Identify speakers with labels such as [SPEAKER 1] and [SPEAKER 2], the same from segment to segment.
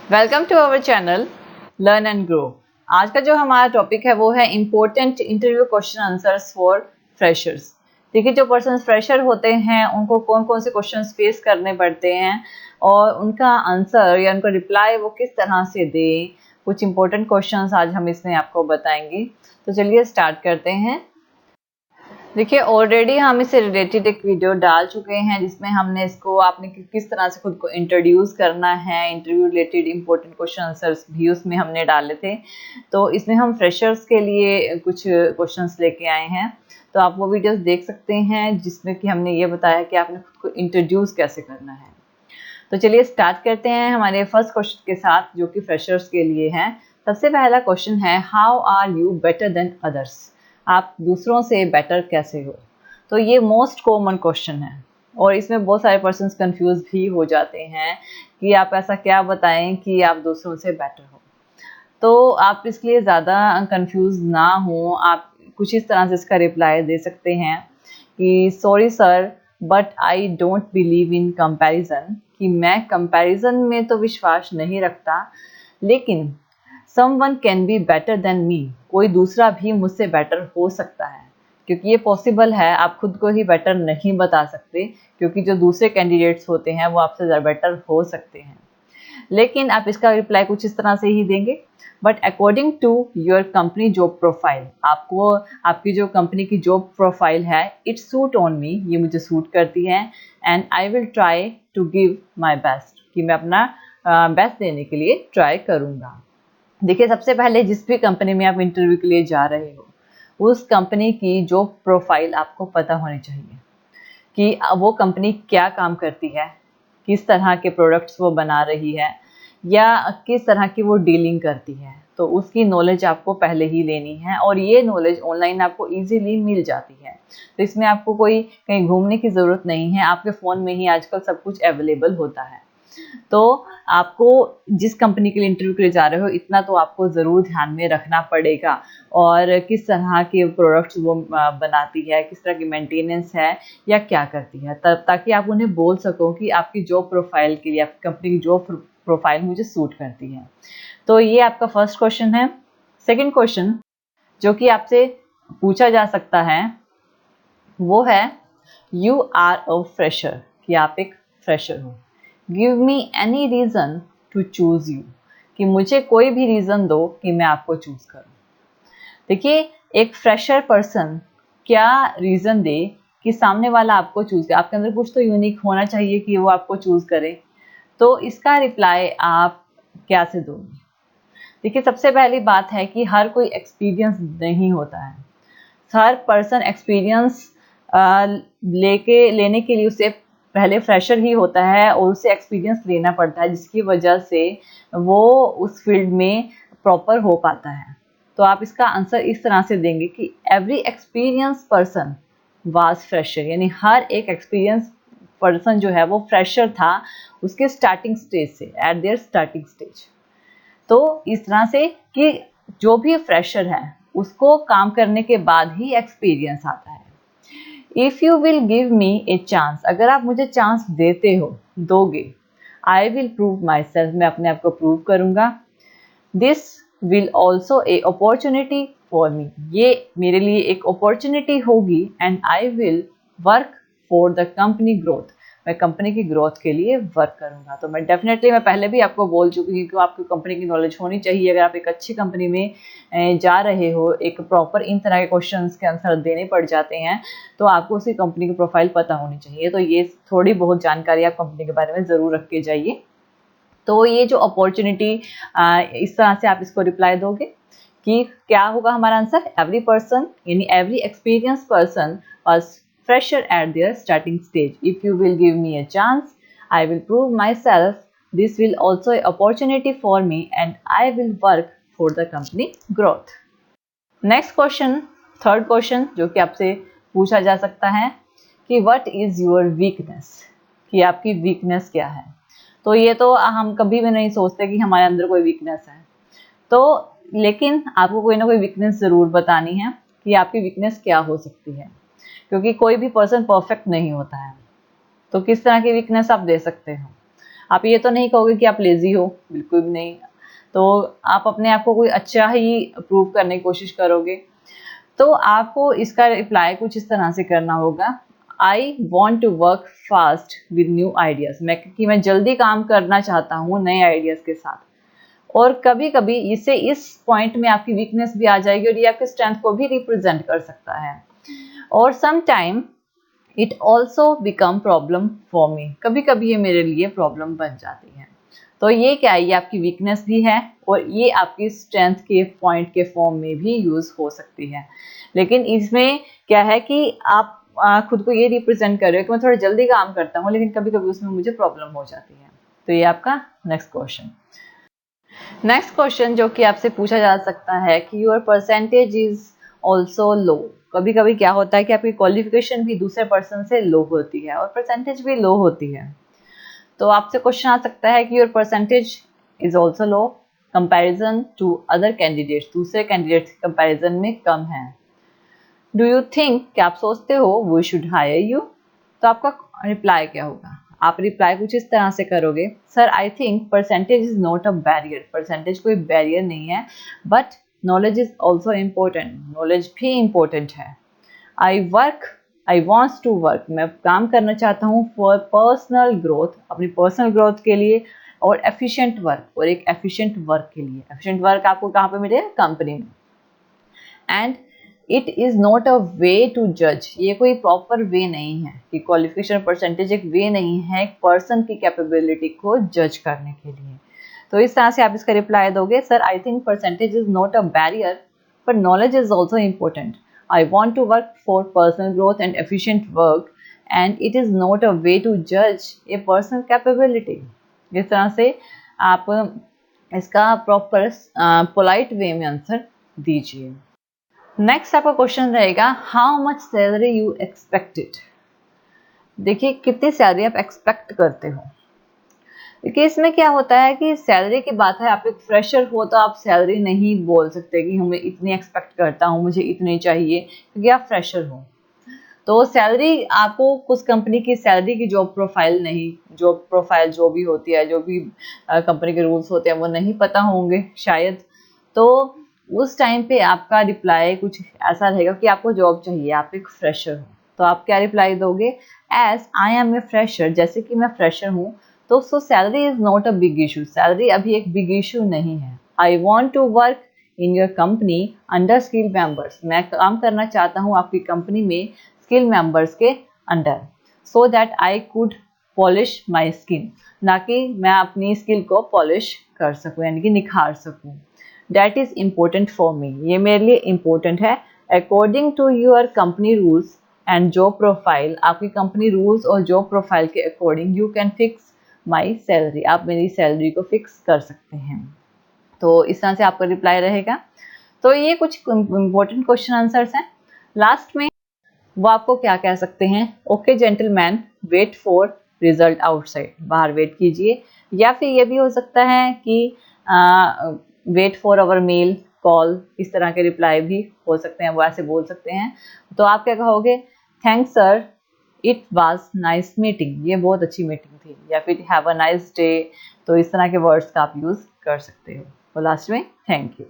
[SPEAKER 1] Welcome to our channel learn and grow. आज का जो हमारा टॉपिक है वो है important interview question answers for freshers. देखिए, जो पर्सन फ्रेशर होते हैं उनको कौन कौन से क्वेश्चंस फेस करने पड़ते हैं और उनका आंसर या उनका रिप्लाई वो किस तरह से दें। कुछ इंपॉर्टेंट क्वेश्चंस आज हम इसमें आपको बताएंगे। तो चलिए स्टार्ट करते हैं। देखिए, ऑलरेडी हम इससे रिलेटेड एक वीडियो डाल चुके हैं जिसमें हमने इसको आपने किस तरह से खुद को इंट्रोड्यूस करना है, interview related important question answers भी उसमें हमने डाले थे। तो इसमें हम फ्रेशर्स के लिए कुछ क्वेश्चंस लेके आए हैं, तो आप वो वीडियोस देख सकते हैं जिसमें कि हमने ये बताया कि आपने खुद को इंट्रोड्यूस कैसे करना है। तो चलिए स्टार्ट करते हैं हमारे फर्स्ट क्वेश्चन के साथ, जो कि फ्रेशर्स के लिए है। सबसे पहला क्वेश्चन है, how are you better than others? आप दूसरों से बेटर कैसे हो? तो ये मोस्ट कॉमन क्वेश्चन है और इसमें बहुत सारे पर्सन्स कंफ्यूज भी हो जाते हैं कि आप ऐसा क्या बताएं कि आप दूसरों से बेटर हो। तो आप इसके लिए ज़्यादा कंफ्यूज ना हो, आप कुछ इस तरह से इसका रिप्लाई दे सकते हैं कि sorry sir but I don't believe in comparison, कि मैं कंपैरिजन में तो विश्वास नहीं रखता, लेकिन someone can be better than me, कोई दूसरा भी मुझसे बेटर हो सकता है। क्योंकि ये पॉसिबल है, आप खुद को ही बेटर नहीं बता सकते क्योंकि जो दूसरे कैंडिडेट्स होते हैं वो आपसे ज़्यादा बेटर हो सकते हैं। लेकिन आप इसका रिप्लाई कुछ इस तरह से ही देंगे, but according to your company job profile, आपको आपकी जो कंपनी की जॉब प्रोफाइल है, इट सूट ऑन मी, ये मुझे सूट करती है, and I will try to give my best, कि मैं अपना बेस्ट देने के लिए ट्राई करूँगा। देखिए, सबसे पहले जिस भी कंपनी में आप इंटरव्यू के लिए जा रहे हो उस कंपनी की जॉब प्रोफाइल आपको पता होनी चाहिए कि वो कंपनी क्या काम करती है, किस तरह के प्रोडक्ट्स वो बना रही है या किस तरह की वो डीलिंग करती है। तो उसकी नॉलेज आपको पहले ही लेनी है और ये नॉलेज ऑनलाइन आपको इजीली मिल जाती है। तो इसमें आपको कोई कहीं घूमने की ज़रूरत नहीं है, आपके फ़ोन में ही आजकल सब कुछ अवेलेबल होता है। तो आपको जिस कंपनी के लिए इंटरव्यू के लिए जा रहे हो इतना तो आपको ज़रूर ध्यान में रखना पड़ेगा, और किस तरह के प्रोडक्ट्स वो बनाती है, किस तरह की मेंटेनेंस है या क्या करती है, तब ताकि आप उन्हें बोल सको कि आपकी जॉब प्रोफाइल के लिए आपकी कंपनी की जॉब प्रोफाइल मुझे सूट करती है। तो ये आपका फर्स्ट क्वेश्चन है। सेकेंड क्वेश्चन जो कि आपसे पूछा जा सकता है वो है, यू आर अ फ्रेशर, कि आप एक फ्रेशर हो। Give me any reason to choose you, कि मुझे कोई भी रीज़न दो कि मैं आपको चूज़ करूँ। देखिए, एक फ्रेशर पर्सन क्या रीज़न दे कि सामने वाला आपको चूज़ करे? आपके अंदर कुछ तो यूनिक होना चाहिए कि वो आपको चूज़ करे। तो इसका रिप्लाई आप क्या से दोगे? देखिए, सबसे पहली बात है कि हर कोई एक्सपीरियंस नहीं होता है। हर पर्सन एक्सपीरियंस लेने के लिए उसे पहले फ्रेशर ही होता है और उसे एक्सपीरियंस लेना पड़ता है, जिसकी वजह से वो उस फील्ड में प्रॉपर हो पाता है। तो आप इसका आंसर इस तरह से देंगे कि every experience person was fresher, यानी हर एक एक्सपीरियंस पर्सन जो है वो फ्रेशर था उसके स्टार्टिंग स्टेज से, एट देयर स्टार्टिंग स्टेज। तो इस तरह से कि जो भी फ्रेशर है उसको काम करने के बाद ही एक्सपीरियंस आता है। If you will give me a chance, अगर आप मुझे चांस देते हो, दोगे, I will prove my self, मैं अपने आप को प्रूव करूँगा। This will also a opportunity for me, ये मेरे लिए एक अपॉर्चुनिटी होगी, and I will work for the company growth, मैं कंपनी की ग्रोथ के लिए वर्क करूँगा। तो मैं डेफिनेटली, मैं पहले भी आपको बोल चुकी हूँ कि आपको कंपनी की नॉलेज होनी चाहिए। अगर आप एक अच्छी कंपनी में जा रहे हो, एक प्रॉपर इन तरह के क्वेश्चंस के आंसर देने पड़ जाते हैं, तो आपको उसी कंपनी की प्रोफाइल पता होनी चाहिए। तो ये थोड़ी बहुत जानकारी आप कंपनी के बारे में ज़रूर रख के जाइए। तो ये जो अपॉर्चुनिटी, इस तरह से आप इसको रिप्लाई दोगे कि क्या होगा हमारा आंसर, एवरी पर्सन यानी every experience person was fresher at their starting stage. If you will give me a chance, I will prove myself. This will also an opportunity for me, and I will work for the company growth. Next question, third question जो कि आपसे पूछा जा सकता है कि what is your weakness, कि आपकी weakness क्या है। तो ये तो हम कभी भी नहीं सोचते कि हमारे अंदर कोई weakness है, तो लेकिन आपको कोई ना कोई weakness ज़रूर बतानी है कि आपकी weakness क्या हो सकती है, क्योंकि कोई भी पर्सन परफेक्ट नहीं होता है। तो किस तरह की वीकनेस आप दे सकते हो? आप ये तो नहीं कहोगे कि आप लेजी हो, बिल्कुल भी नहीं। तो आप अपने आप को कोई अच्छा ही प्रूव करने की कोशिश करोगे। तो आपको इसका रिप्लाई कुछ इस तरह से करना होगा, I want to work fast with new ideas. मैं जल्दी काम करना चाहता हूँ नए आइडियाज के साथ। और कभी कभी इससे इस पॉइंट में आपकी वीकनेस भी आ जाएगी और ये आपके स्ट्रेंथ को भी रिप्रेजेंट कर सकता है। और some time it also become problem for me, कभी कभी ये मेरे लिए प्रॉब्लम बन जाती है। तो ये क्या है, ये आपकी वीकनेस भी है और ये आपकी स्ट्रेंथ के पॉइंट के फॉर्म में भी यूज हो सकती है। लेकिन इसमें क्या है कि आप खुद को ये रिप्रेजेंट कर रहे हो कि मैं थोड़ा जल्दी काम करता हूँ, लेकिन कभी कभी उसमें मुझे प्रॉब्लम हो जाती है। तो ये आपका नेक्स्ट क्वेश्चन। नेक्स्ट क्वेश्चन जो कि आपसे पूछा जा सकता है कि योर परसेंटेज इज ऑल्सो लो। कभी कभी क्या होता है कि आपकी क्वालिफिकेशन भी दूसरे पर्सन से लो होती है और परसेंटेज भी लो होती है। तो आपसे क्वेश्चन आ सकता है कि your percentage is also low comparison to other candidates, दूसरे कैंडिडेट्स के कंपैरिजन में कम है। डू यू थिंक, क्या आप सोचते हो वी शुड हायर यू? तो आपका रिप्लाई क्या होगा? आप रिप्लाई कुछ इस तरह से करोगे, sir I think percentage is not a barrier, percentage कोई बैरियर नहीं है, but knowledge is also important, knowledge भी इम्पोर्टेंट है। आई वॉन्ट्स टू वर्क, मैं काम करना चाहता हूँ फॉर पर्सनल ग्रोथ, अपनी पर्सनल ग्रोथ के लिए, और एफिशिएंट वर्क, और एक एफिशिएंट वर्क के लिए। एफिशिएंट वर्क आपको कहाँ पे मिलेगा? कंपनी में। And it is not a way to जज, ये कोई प्रॉपर वे नहीं है कि क्वालिफिकेशन परसेंटेज एक वे नहीं है एक पर्सन की कैपेबिलिटी को जज करने के लिए। तो इस तरह से आप इसका रिप्लाई दोगे, sir I think percentage is not a barrier but knowledge is also important. I want to work for personal growth and efficient work and it is not a way to judge a personal capability। इस तरह से आप इसका proper polite way में answer दीजिए। Next आपका question रहेगा, how much salary you expected. देखिए कितनी सैलरी आप एक्सपेक्ट करते हो। देखिए इसमें क्या होता है कि सैलरी की बात है, आप एक फ्रेशर हो तो आप सैलरी नहीं बोल सकते कि हमें इतनी एक्सपेक्ट करता हूँ, मुझे इतनी चाहिए, क्योंकि आप फ्रेशर हो। तो सैलरी आपको कुछ कंपनी की सैलरी की जॉब प्रोफाइल नहीं, जॉब प्रोफाइल जो भी होती है, जो भी कंपनी के रूल्स होते हैं वो नहीं पता होंगे शायद। तो उस टाइम पे आपका रिप्लाई कुछ ऐसा रहेगा कि आपको जॉब चाहिए, आप एक फ्रेशर हो। तो आप क्या रिप्लाई दोगे? As I am a fresher, जैसे कि मैं फ्रेशर हूँ, तो so salary is not a big issue, salary अभी एक बिग इशू नहीं है। I want to work in your company under skill members, मैं काम करना चाहता हूँ आपकी कंपनी में स्किल मेंबर्स के under, so that I could polish my skill, ना कि मैं अपनी स्किल को पॉलिश कर सकूँ, यानी कि निखार सकूँ। That is important for me, ये मेरे लिए इम्पोर्टेंट है। According to your company rules and job profile, आपकी कंपनी रूल्स और जॉब प्रोफाइल के according you can fix my salary, आप मेरी सैलरी को फिक्स कर सकते हैं। तो इस तरह से आपका रिप्लाई रहेगा। तो ये कुछ इंपॉर्टेंट क्वेश्चन आंसर्स हैं। लास्ट में वो आपको क्या कह सकते हैं, okay gentleman wait for result outside, बाहर वेट कीजिए। या फिर ये भी हो सकता है कि wait for our mail call, इस तरह के रिप्लाई भी हो सकते हैं, वो ऐसे बोल सकते हैं। तो आप क्या कहोगे? Thanks sir, it was nice meeting, ये बहुत अच्छी मीटिंग थी। या फिर हैव अ नाइस डे, तो इस तरह के वर्ड्स का आप यूज़ कर सकते हो। और लास्ट में थैंक यू।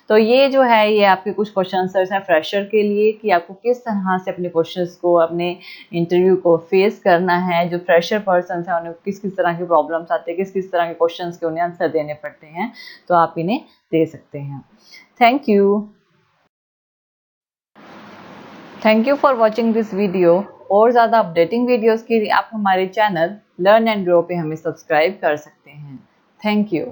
[SPEAKER 1] तो ये जो है ये आपके कुछ क्वेश्चन आंसर्स हैं फ्रेशर के लिए, कि आपको किस तरह से अपने क्वेश्चंस को, अपने इंटरव्यू को फेस करना है। जो फ्रेशर पर्सन हैं उन्हें किस किस तरह की प्रॉब्लम्स आते हैं, किस किस तरह के क्वेश्चंस के उन्हें आंसर देने पड़ते हैं, तो आप इन्हें दे सकते हैं। Thank you for watching this video. और ज़्यादा अपडेटिंग वीडियोस के लिए आप हमारे चैनल लर्न एंड ग्रो पे हमें सब्सक्राइब कर सकते हैं। Thank you.